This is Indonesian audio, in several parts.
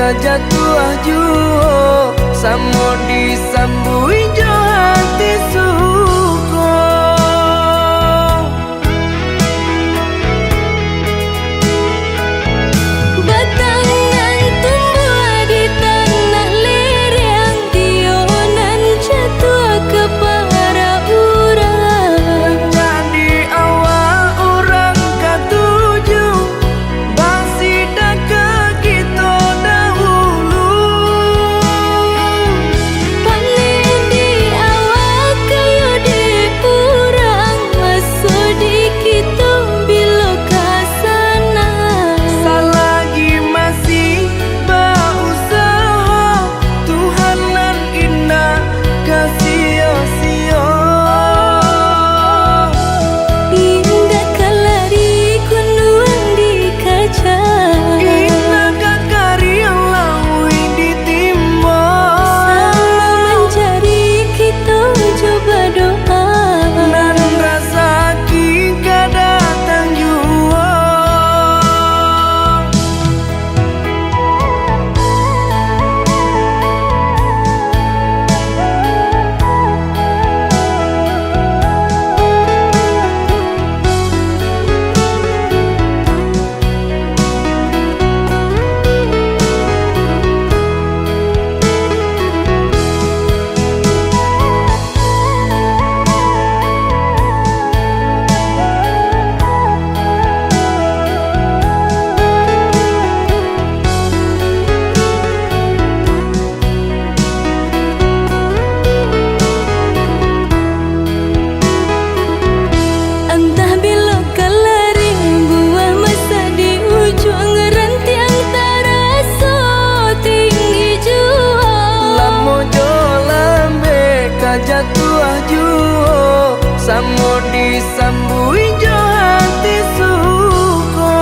kajatuh juo samo disambui jo hati suko. Batangan tumbuh di tanah lereng, tionan jatuh ke para urang. Jadi awal orang katuju bangsi dak kita dahulu. Panen di awal kayu di urang, masuk di kita bila kasana. Selagi masih berusaha, Tuhan nan indah kasih-sia. Indah kalari kunuan di kaca, Indah kakari yang lawi ditimba. sama mencari kita coba doa. Nan rasa kita datang jua. Entah bila kelari buah masa di ujung rantiang terasa tinggi jua. Lamo jo lambe kajatuh juo samo disambui jo hati suko.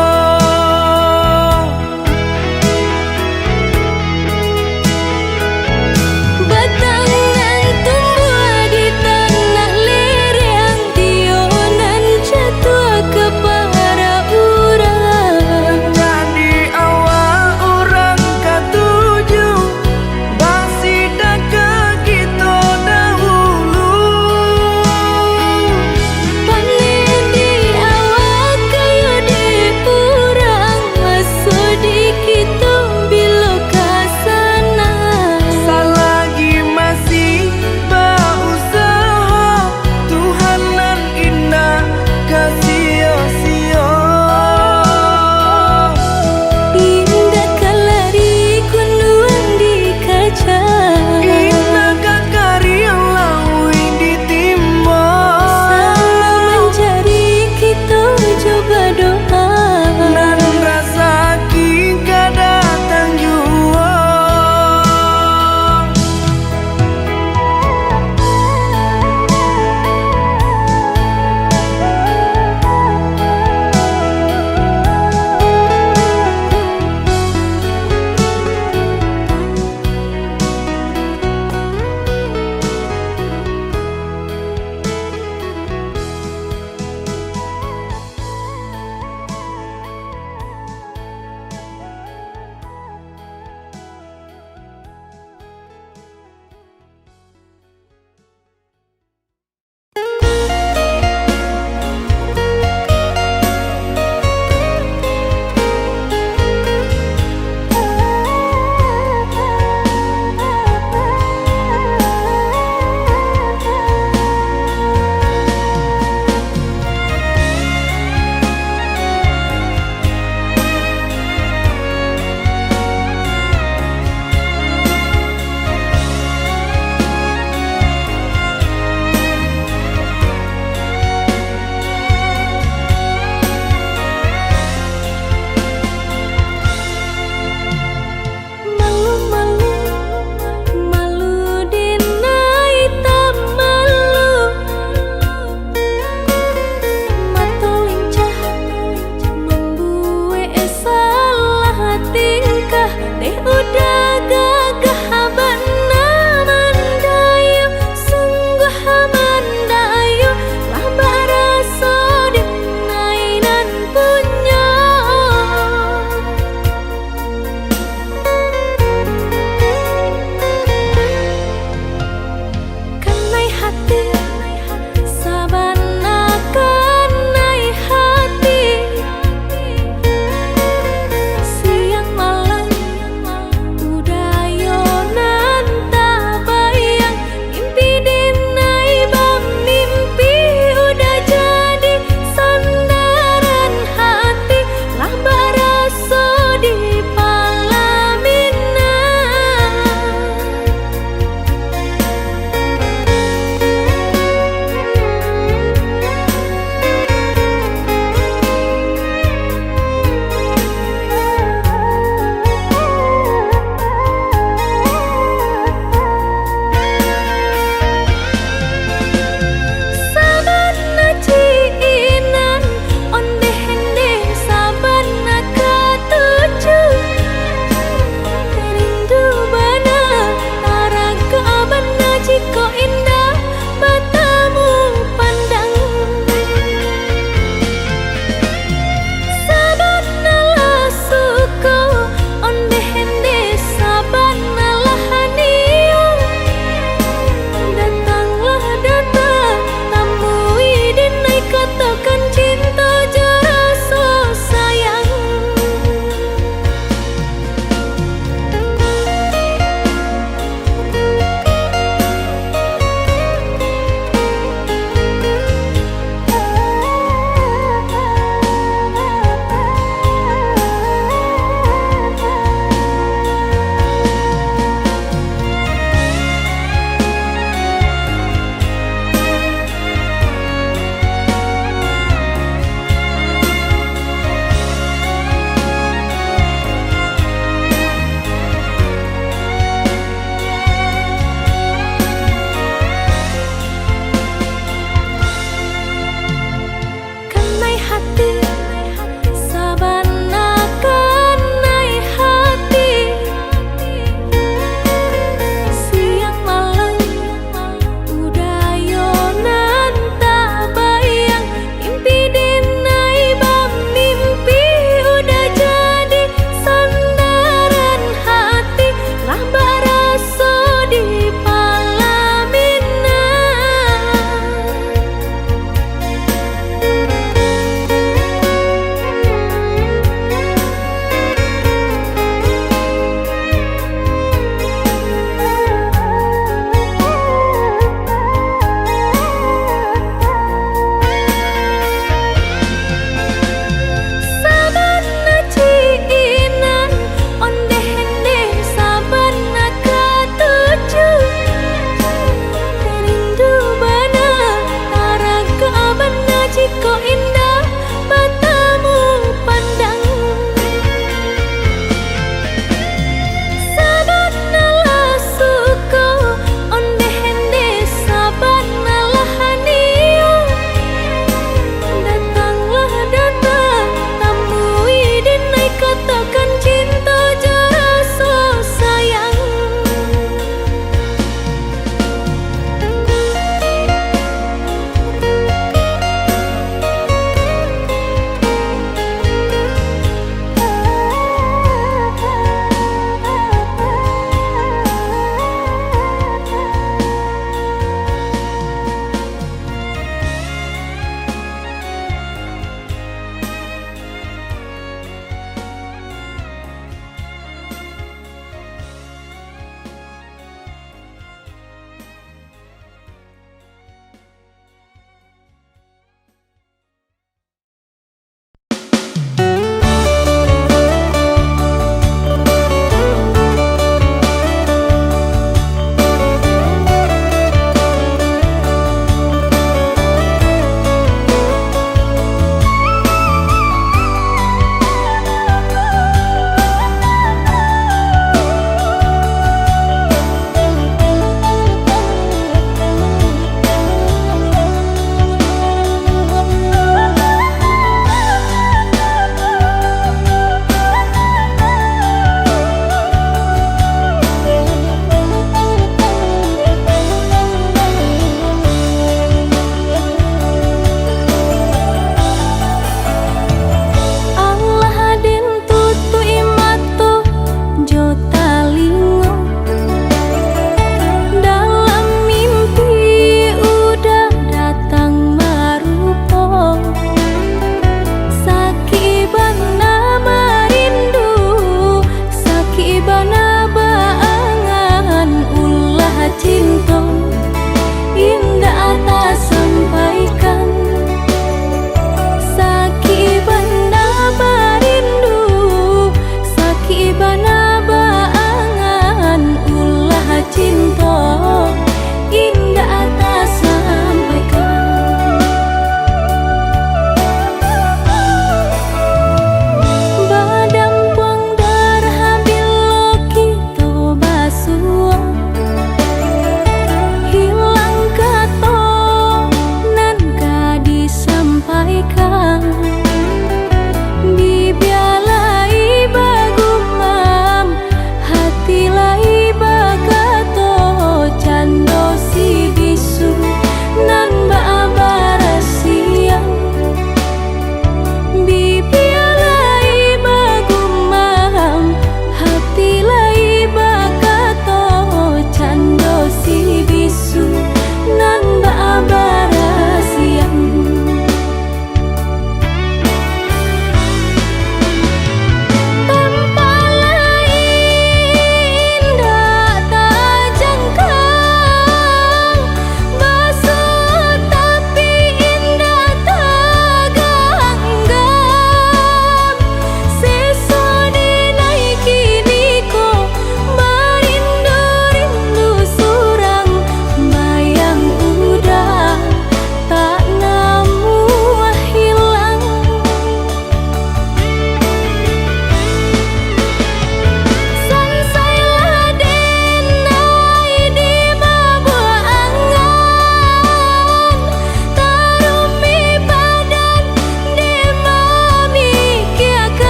Batangan tumbuh di tanah lereng, tionan jatuh ke para urang. Jadi awal orang katuju bangsi dak kita dahulu. Panen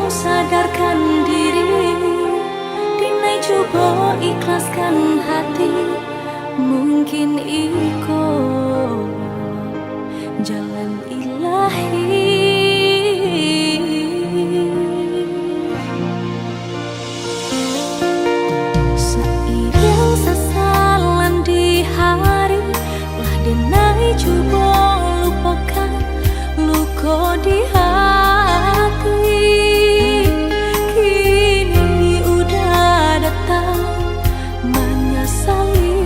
sadarkan diri, dinai coba ikhlaskan hati. Mungkin iko jalan ilahi. Seiring sesalan di hari, lah dinai coba lupakan luka di hati. Kini udah datang menyesali,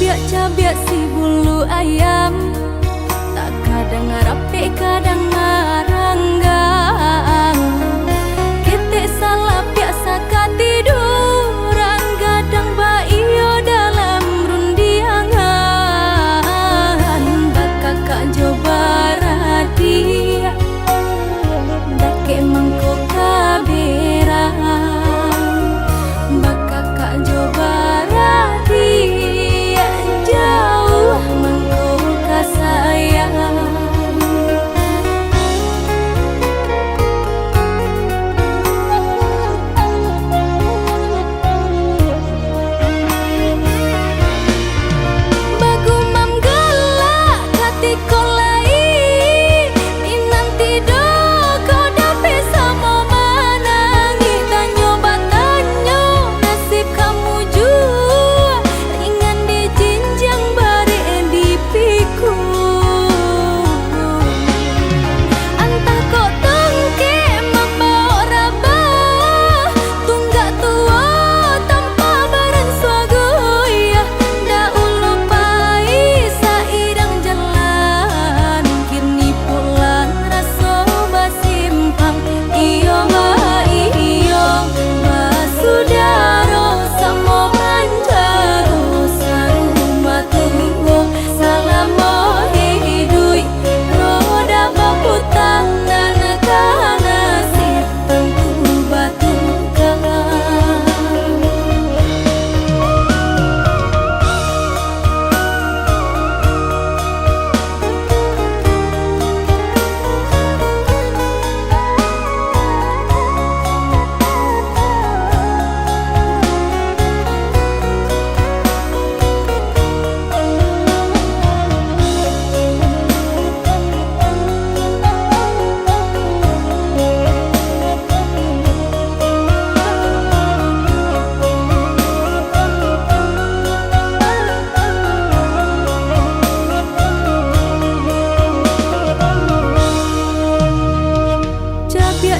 cabiak si bulu ayam, tak kadang rapi kadang maranggang. Kita salah biasa katiduran, kadang baio dalam rundiangan. Bakakak coba radia, dake mangko kaberang. Bakakak coba radia, jauh mangko kasayang. Bagumam galak hati kolai, minanti do kau dapat sama manangi. Tanyo batanyo nasib kamu jua, ringan di jinjang bare di piku. Antah kok tengke membawa rabah, tunggak tua tanpa barang suagoya. Da ulu pai sairang jalan, kini pulang raso basimpang. Iyo basudaro samo manjaro sarumah tunggu. Salamo hidui roda baputang nanaka nasib tengku batukan.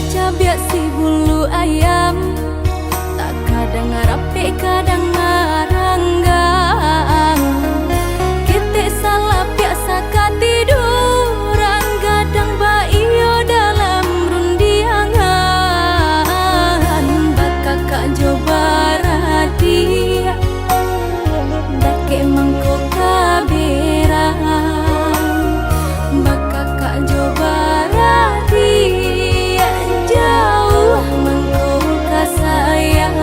Cabiak si bulu ayam, tak kadang rapi kadang maranggang. Kita salah biasa katiduran, kadang baio dalam rundiangan. Bakakak coba radia, dake mangko kaberang. Bakakak coba radia, jauh mangko kasayang.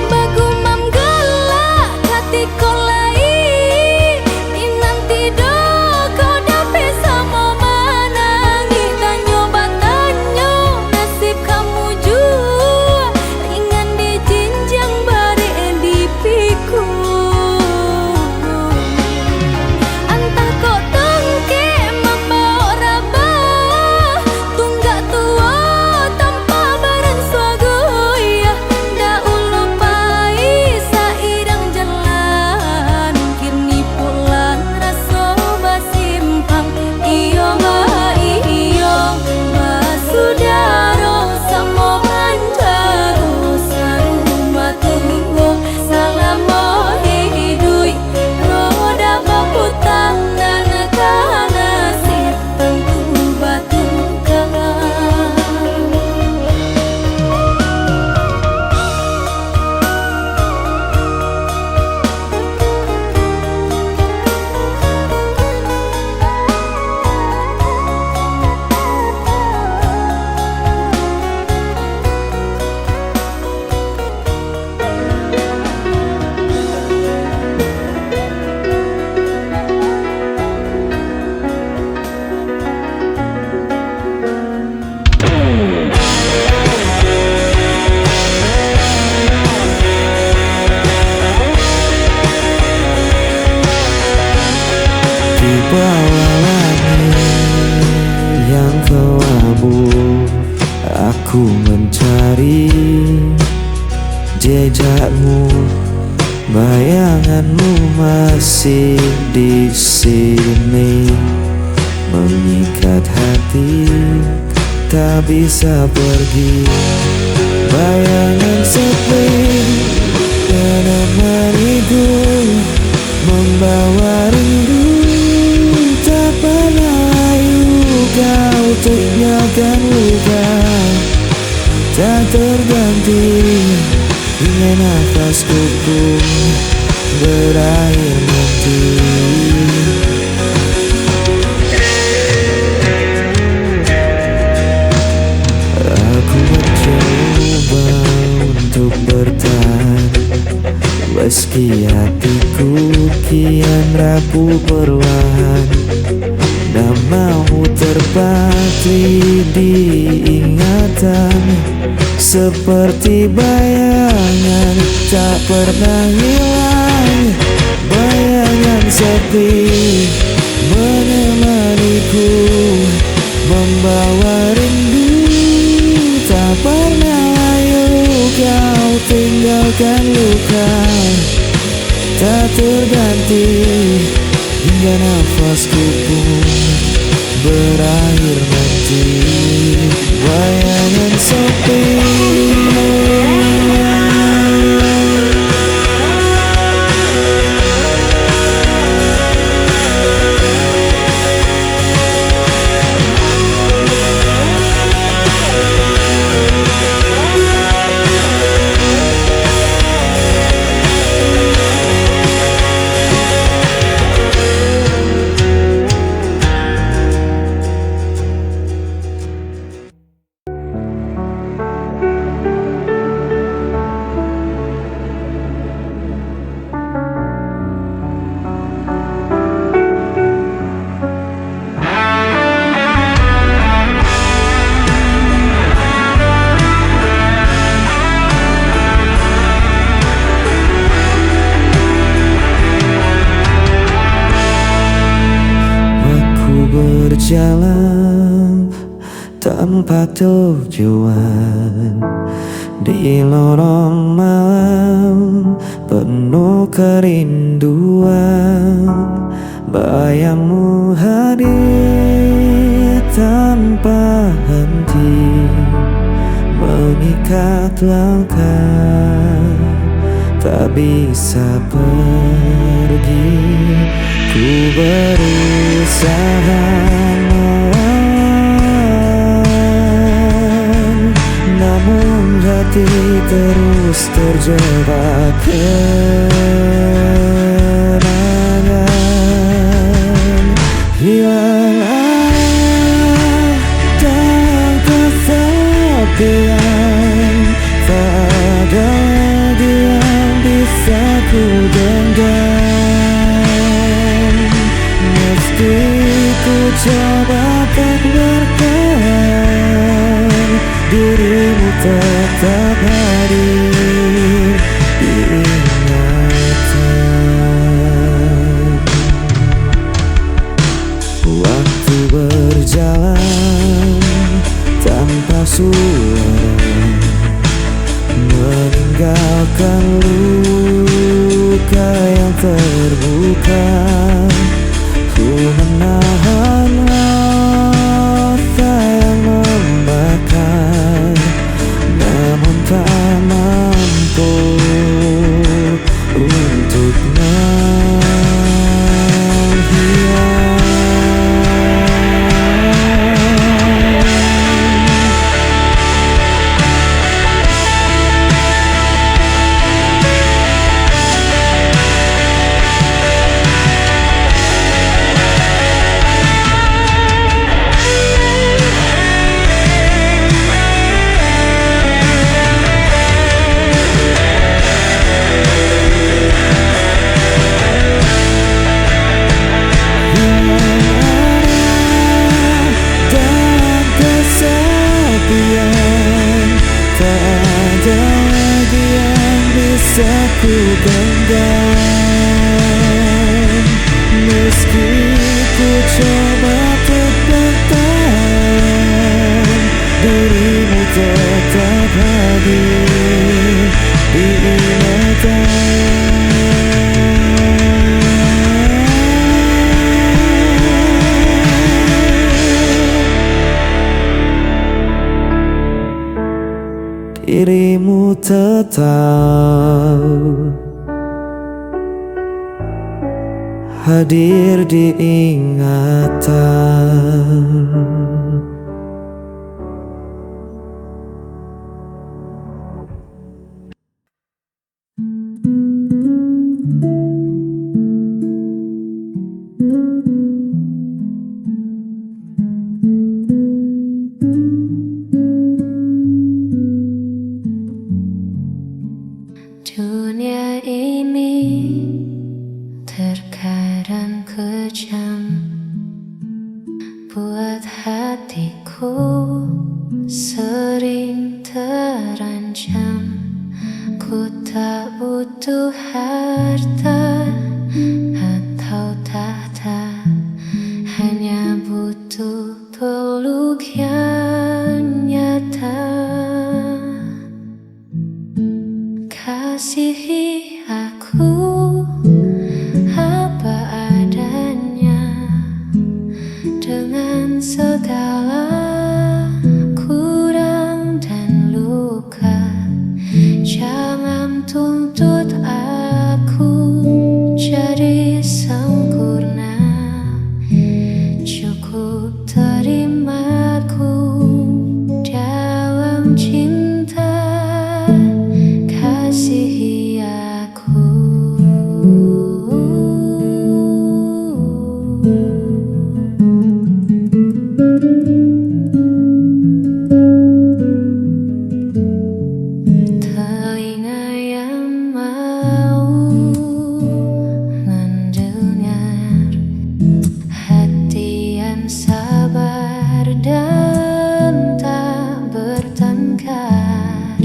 Bagumam galak hati kolai, minanti do kau dapat sama manangi. Tanyo batanyo nasib kamu jua, ringan di jinjang bare di piku. Antah kok tengke membawa rabah, tunggak tua tanpa barang suagoya. Da ulu pai sairang jalan, kini pulang raso basimpang. Iyo basudaro samo manjaro sarumah tunggu. Salamo hidui roda baputang nanaka nasib tengku batukan. Di bawah langit yang kelabu, aku mencari jejakmu. Bayanganmu masih di sini, tak bisa pergi. Bayangan sepi menemaniku, membawa rindu tak pernah layu. Kau tinggalkan luka tak terganti, hingga nafasku pun berakhir nanti. Aku mencoba untuk bertahan, meski hatiku kian rapuh perlahan. Namamu terpatri di ingatan, seperti bayangan tak pernah hilang. Bayangan sepi menemaniku, membawa rindu tak pernah layu. Kau tinggalkan luka tak terganti, hingga nafasku pun berakhir nanti. Bayangan sepi berjalan tanpa tujuan di lorong malam penuh kerinduan. Bayangmu hadir tanpa henti, mengikat langkah, tak bisa pergi. Ku berusaha melawan, namun hati terus terjebak kenangan. Hilang arah dan kesepian, tak ada lagi yang bisa ku genggam. Meski ku coba tak bertahan, dirimu tetap hadir di ingatan. Waktu berjalan tanpa suara, meninggalkan luka yang terbuka. Ku menahan rasa yang membakar, namun tak mampu untuk menghilang. Bisa ku genggam, meski ku coba tak bertahan, dirimu tetap hadir di ingatan. dirimu tetap hadir di ingatan. Dunia ini terkadang kejam, buat hatiku sering terancam. Ku tak butuh harta atau tahta, hanya butuh peluk yang nyata. Kasihi aku apa adanya, dengan segala kurang dan luka. Jangan tuntut aku jadi sempurna, cukup terimaku dalam cinta. Kasihi aku. Telinga yang mau mendengar, hati yang sabar dan tak bertengkar.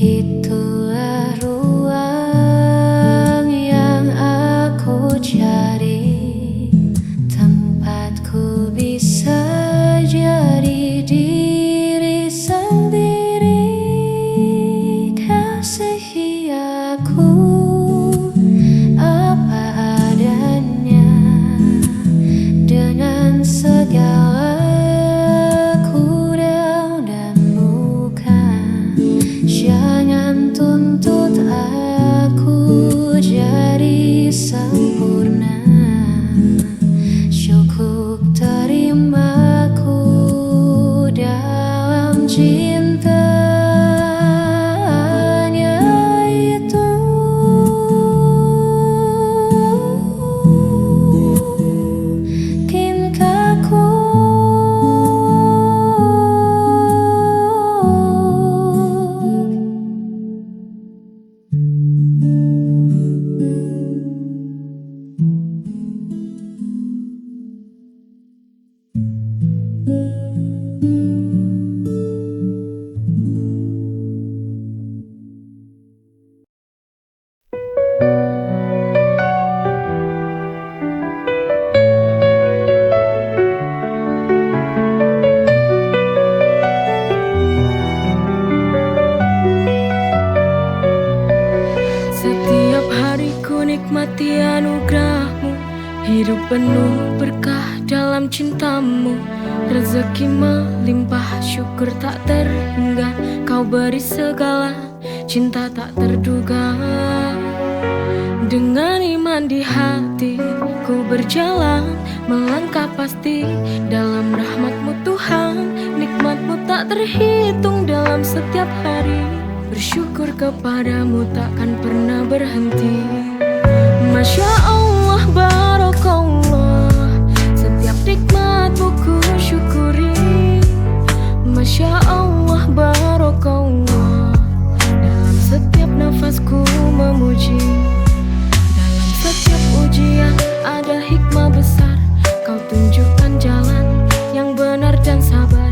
Itulah ruang yang aku cari, tempatku bisa jadi diri sendiri. Kasihi aku apa adanya, dengan segala kurang dan luka. Jangan tuntut aku jadi sempurna, cukup terimaku dalam cinta. Hanya itu. Cintaku. Setiap hari ku nikmati anugerahmu, hidup penuh berkah dalam cintamu. Rezeki melimpah, syukur tak terhingga. Kau beri segala, cinta tak terduga. Dengan iman di hati, ku berjalan, melangkah pasti dalam rahmat-Mu Tuhan. Nikmat-Mu tak terhitung dalam setiap hari. Bersyukur kepadamu takkan pernah berhenti. Masya Allah, barakallah, setiap nikmat-Mu ku syukuri. Masya Allah, barakallah, dalam setiap nafasku memuji. Dalam setiap ujian ada hikmah besar. Kau tunjukkan jalan yang benar dan sabar.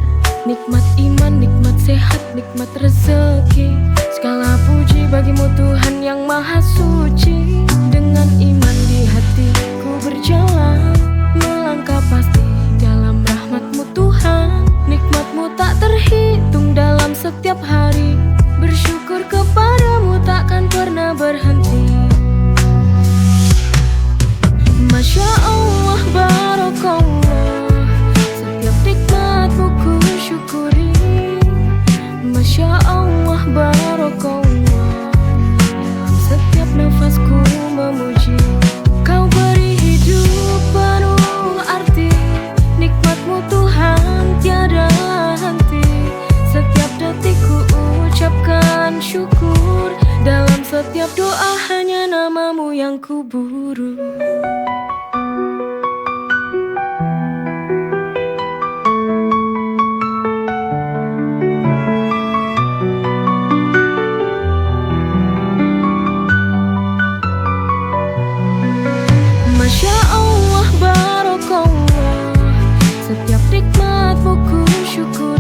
Nikmat iman, nikmat sehat, nikmat rezeki. Segala puji bagimu Tuhan yang maha suci. Dengan iman di hati ku berjalan, melangkah pasti dalam rahmat-Mu Tuhan. Nikmat-Mu tak terhitung dalam setiap hari. Bersyukur kepadamu takkan pernah berhenti. Masya Allah, barakallah, setiap nikmat-Mu ku syukuri. Masya Allah, Setiap doa hanya namamu yang kuburu. Masya Allah, Barakallah, setiap nikmatmu ku syukur.